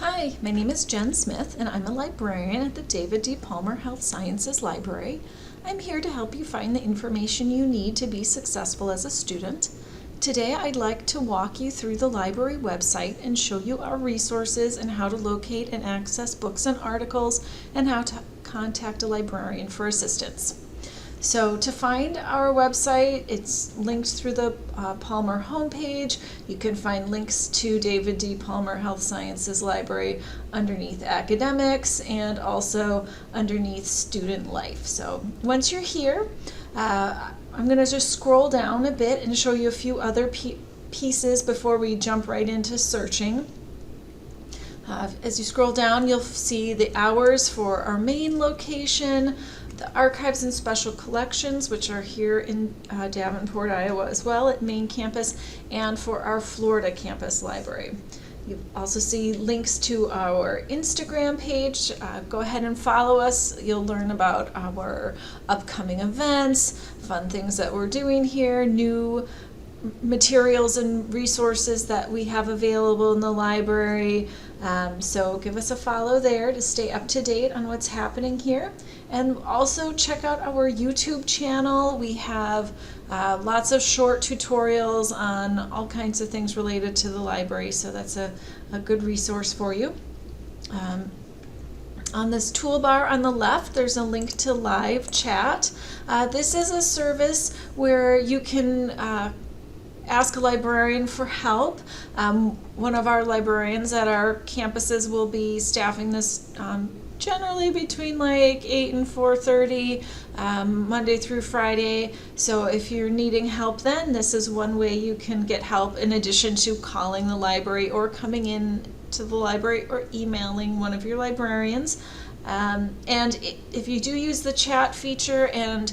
Hi, my name is Jen Smith, and I'm a librarian at the David D. Palmer Health Sciences Library. I'm here to help you find the information you need to be successful as a student. Today, I'd like to walk you through the library website and show you our resources and how to locate and access books and articles and how to contact a librarian for assistance. So to find our website, it's linked through the Palmer homepage. You can find links to David D. Palmer Health Sciences Library underneath academics and also underneath student life. So once you're here, I'm going to just scroll down a bit and show you a few other pieces before we jump right into searching. As you scroll down, you'll see the hours for our main location, the archives and special collections, which are here in Davenport, Iowa as well at main campus, and for our Florida campus library. You also see links to our Instagram page. Go ahead and follow us. You'll learn about our upcoming events, fun things that we're doing here, new materials and resources that we have available in the library. So give us a follow there to stay up to date on what's happening here. And also check out our YouTube channel. We have lots of short tutorials on all kinds of things related to the library, so that's a good resource for you. On this toolbar on the left, there's a link to live chat. This is a service where you can ask a librarian for help. One of our librarians at our campuses will be staffing this generally between like 8 and 4:30, Monday through Friday. So if you're needing help then, this is one way you can get help in addition to calling the library or coming in to the library or emailing one of your librarians. And if you do use the chat feature and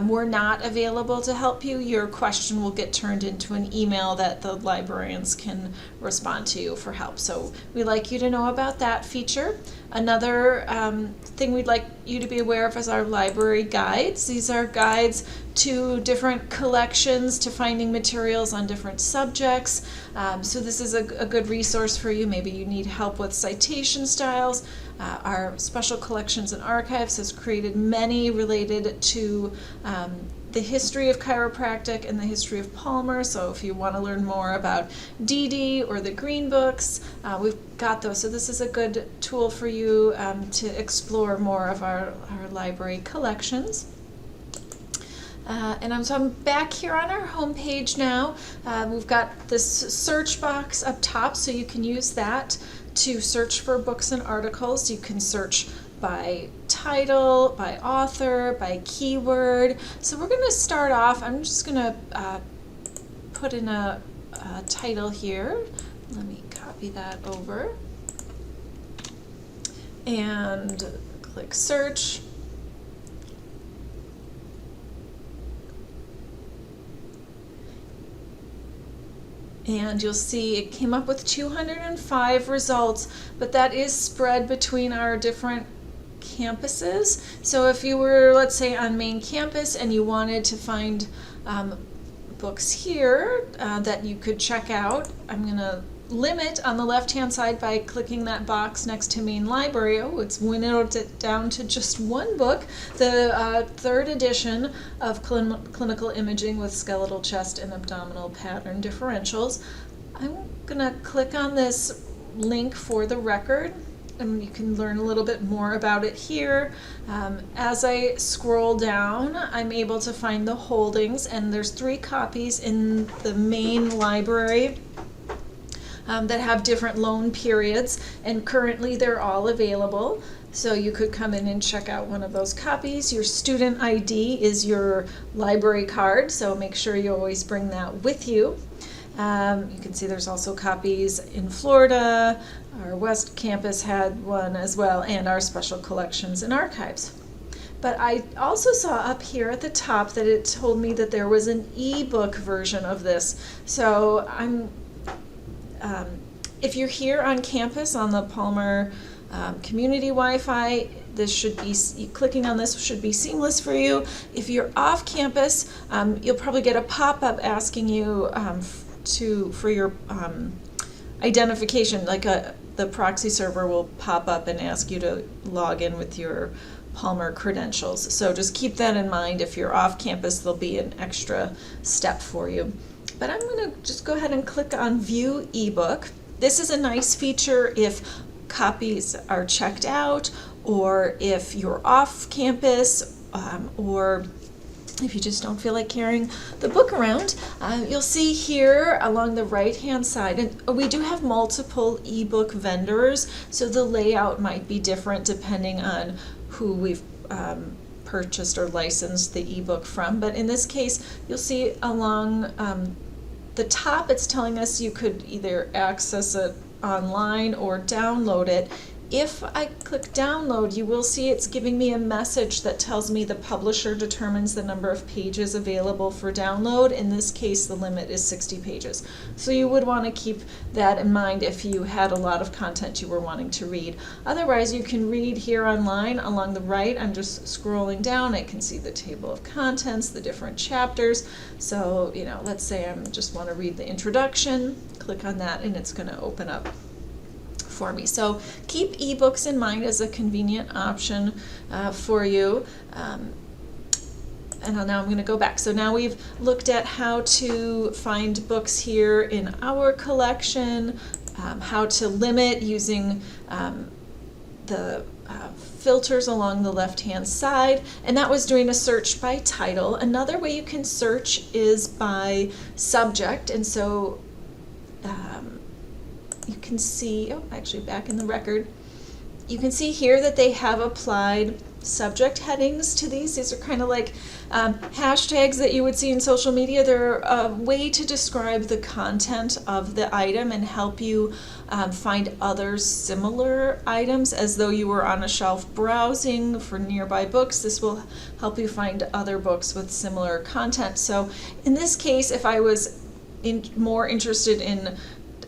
we're not available to help you, your question will get turned into an email that the librarians can respond to you for help. So we'd like you to know about that feature. Another thing we'd like you to be aware of is our library guides. These are guides to different collections, to finding materials on different subjects. So this is a good resource for you. Maybe you need help with citation styles. Our special collections and archives has created many related to the history of chiropractic and the history of Palmer. So if you want to learn more about DD or the Green Books, we've got those. So this is a good tool for you to explore more of our library collections. And so I'm back here on our homepage now. We've got this search box up top, so you can use that to search for books and articles. You can search by title, by author, by keyword. So we're going to start off, I'm just going to put in a title here. Let me copy that over and click search. And you'll see it came up with 205 results, but that is spread between our different campuses. So if you were, let's say, on main campus and you wanted to find books here that you could check out, I'm going to limit on the left-hand side by clicking that box next to main library. Oh, it's winnowed it down to just one book, the third edition of Clinical Imaging with Skeletal Chest and Abdominal Pattern Differentials. I'm going to click on this link for the record, and you can learn a little bit more about it here. As I scroll down, I'm able to find the holdings, and there's 3 copies in the main library that have different loan periods, and currently they're all available. So you could come in and check out one of those copies. Your student ID is your library card, so make sure you always bring that with you. You can see there's also copies in Florida. Our West Campus had one as well, and our special collections and archives. But I also saw up here at the top that it told me that there was an ebook version of this. So if you're here on campus on the Palmer community Wi-Fi, this should be, clicking on this should be seamless for you. If you're off campus, you'll probably get a pop-up asking you for your identification, like the proxy server will pop up and ask you to log in with your Palmer credentials. So just keep that in mind. If you're off campus, there'll be an extra step for you. But I'm going to just go ahead and click on View eBook. This is a nice feature if copies are checked out, or if you're off campus, or if you just don't feel like carrying the book around. You'll see here along the right-hand side, and we do have multiple ebook vendors, so the layout might be different depending on who we've purchased or licensed the ebook from. But in this case, you'll see along the top, it's telling us you could either access it online or download it. If I click download, you will see it's giving me a message that tells me the publisher determines the number of pages available for download. In this case, the limit is 60 pages. So you would want to keep that in mind if you had a lot of content you were wanting to read. Otherwise, you can read here online along the right. I'm just scrolling down. I can see the table of contents, the different chapters. So, let's say I just want to read the introduction. Click on that and it's going to open up for me. So keep ebooks in mind as a convenient option for you. And now I'm going to go back. So now we've looked at how to find books here in our collection, how to limit using the filters along the left-hand side, and that was doing a search by title. Another way you can search is by subject, and so you can see, actually back in the record, you can see here that they have applied subject headings to these. These are kind of like hashtags that you would see in social media. They're a way to describe the content of the item and help you find other similar items as though you were on a shelf browsing for nearby books. This will help you find other books with similar content. So in this case, if I was more interested in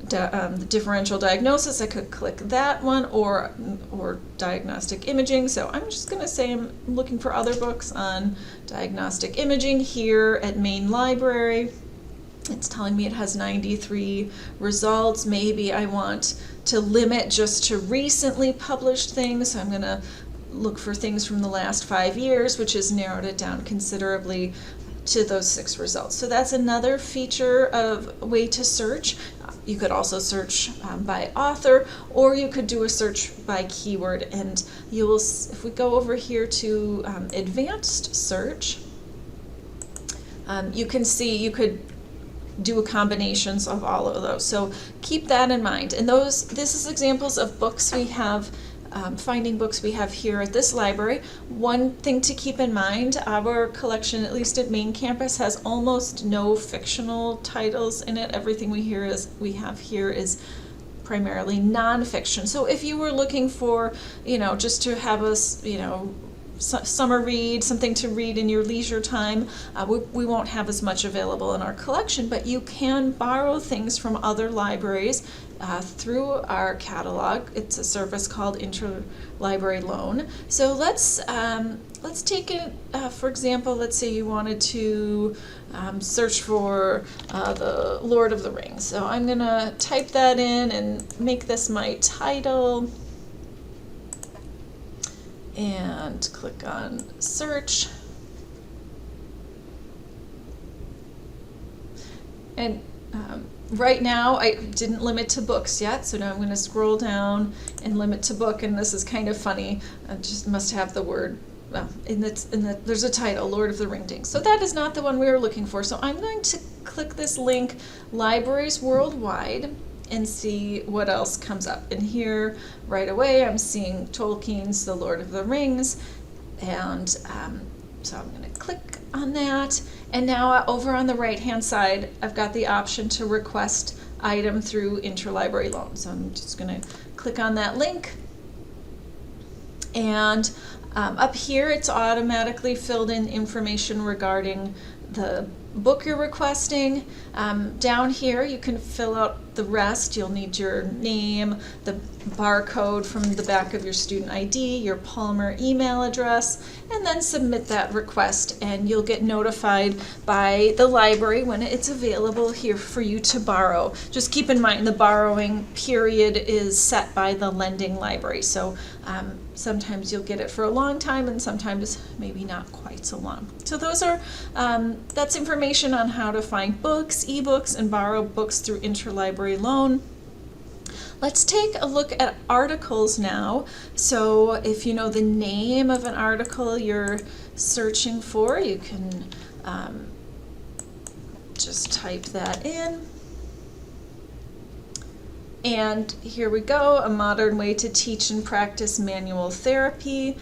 the differential diagnosis, I could click that one, or diagnostic imaging. So I'm just going to say I'm looking for other books on diagnostic imaging here at Main Library. It's telling me it has 93 results. Maybe I want to limit just to recently published things, so I'm going to look for things from the last 5 years, which has narrowed it down considerably to those 6 results. So that's another feature of way to search. You could also search by author, or you could do a search by keyword, and you will, if we go over here to advanced search, you can see you could do combinations of all of those. So keep that in mind. And this is examples of books we have, finding books we have here at this library. One thing to keep in mind, our collection, at least at Main Campus, has almost no fictional titles in it. Everything we have here is primarily nonfiction. So if you were looking for, just to have us, summer read, something to read in your leisure time, we won't have as much available in our collection, but you can borrow things from other libraries through our catalog. It's a service called Interlibrary Loan. So let's take it, for example, let's say you wanted to search for the Lord of the Rings. So I'm going to type that in and make this my title. And click on search. And right now I didn't limit to books yet, so now I'm going to scroll down and limit to book, and this is kind of funny. I just must have the word, there's a title, Lord of the Ringdings. So that is not the one we were looking for. So I'm going to click this link, Libraries Worldwide, and see what else comes up. And here right away I'm seeing Tolkien's The Lord of the Rings, and so I'm going to click on that, and now over on the right hand side I've got the option to request item through Interlibrary Loan. So I'm just going to click on that link, and up here it's automatically filled in information regarding the book you're requesting. Down here you can fill out the rest, you'll need your name, the barcode from the back of your student ID, your Palmer email address, and then submit that request, and you'll get notified by the library when it's available here for you to borrow. Just keep in mind the borrowing period is set by the lending library, so sometimes you'll get it for a long time and sometimes maybe not quite so long. So those are, that's information on how to find books, ebooks, and borrow books through interlibrary loan. Let's take a look at articles now. So if you know the name of an article you're searching for, you can just type that in. And here we go, A Modern Way to Teach and Practice Manual Therapy.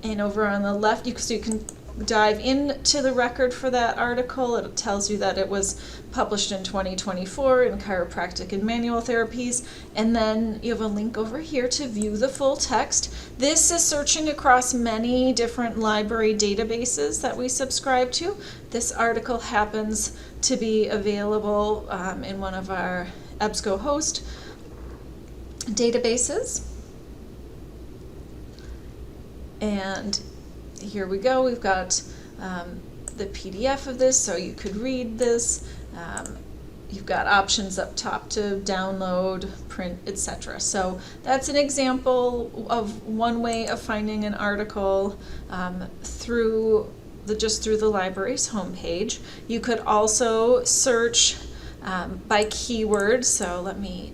And over on the left, so you can dive into the record for that article. It tells you that it was published in 2024 in Chiropractic and Manual Therapies. And then you have a link over here to view the full text. This is searching across many different library databases that we subscribe to. This article happens to be available in one of our EBSCOhost databases. And here we go. We've got the PDF of this, so you could read this. You've got options up top to download, print, etc. So that's an example of one way of finding an article through the library's homepage. You could also search by keyword. So let me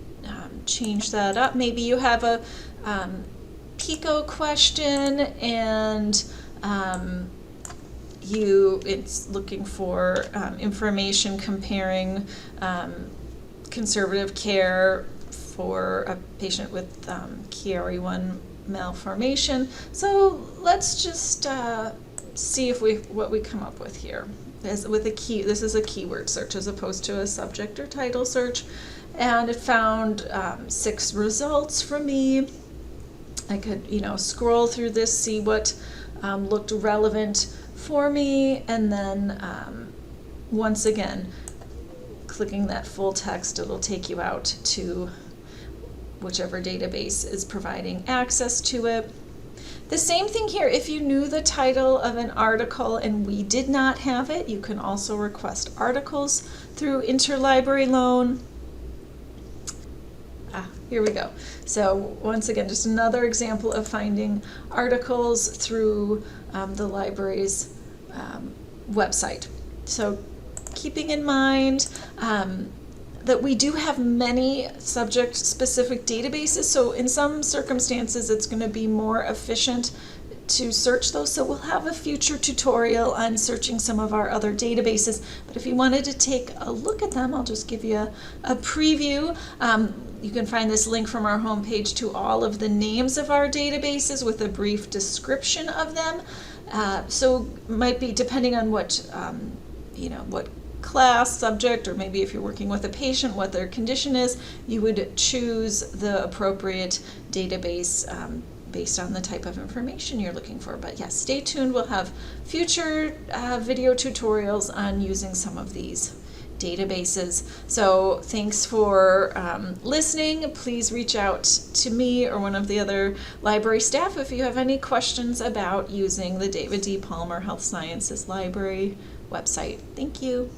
change that up. Maybe you have a PICO question and it's looking for information comparing conservative care for a patient with Chiari-1 malformation. So let's just see what we come up with here. This is a keyword search as opposed to a subject or title search, and it found 6 results for me. I could, scroll through this, see what looked relevant for me, and then once again, clicking that full text, it'll take you out to whichever database is providing access to it. The same thing here. If you knew the title of an article and we did not have it, you can also request articles through interlibrary loan. Here we go. So once again, just another example of finding articles through the library's website. So keeping in mind that we do have many subject-specific databases, so in some circumstances it's going to be more efficient to search those. So we'll have a future tutorial on searching some of our other databases, but if you wanted to take a look at them, I'll just give you a preview. You can find this link from our homepage to all of the names of our databases with a brief description of them. So might be depending on what what class, subject, or maybe if you're working with a patient, what their condition is, you would choose the appropriate database based on the type of information you're looking for. But yes, stay tuned. We'll have future video tutorials on using some of these databases. So thanks for listening. Please reach out to me or one of the other library staff if you have any questions about using the David D. Palmer Health Sciences Library website. Thank you.